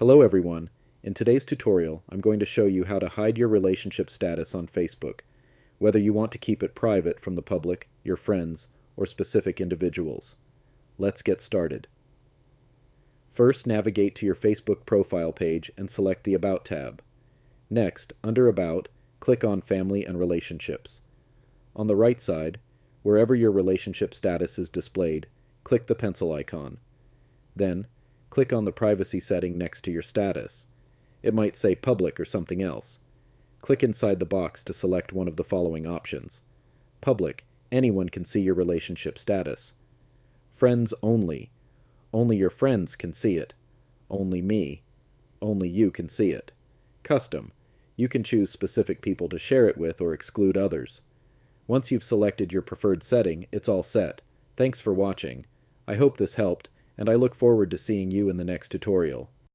Hello everyone. In today's tutorial, I'm going to show you how to hide your relationship status on Facebook, whether you want to keep it private from the public, your friends, or specific individuals. Let's get started. First, navigate to your Facebook profile page and select the About tab. Next, under About, click on Family and Relationships. On the right side, wherever your relationship status is displayed, click the pencil icon. Then, click on the privacy setting next to your status. It might say Public or something else. Click inside the box to select one of the following options. Public, anyone can see your relationship status. Friends only. Only your friends can see it. Only me. Only you can see it. Custom. You can choose specific people to share it with or exclude others. Once you've selected your preferred setting, it's all set. Thanks for watching. I hope this helped, and I look forward to seeing you in the next tutorial.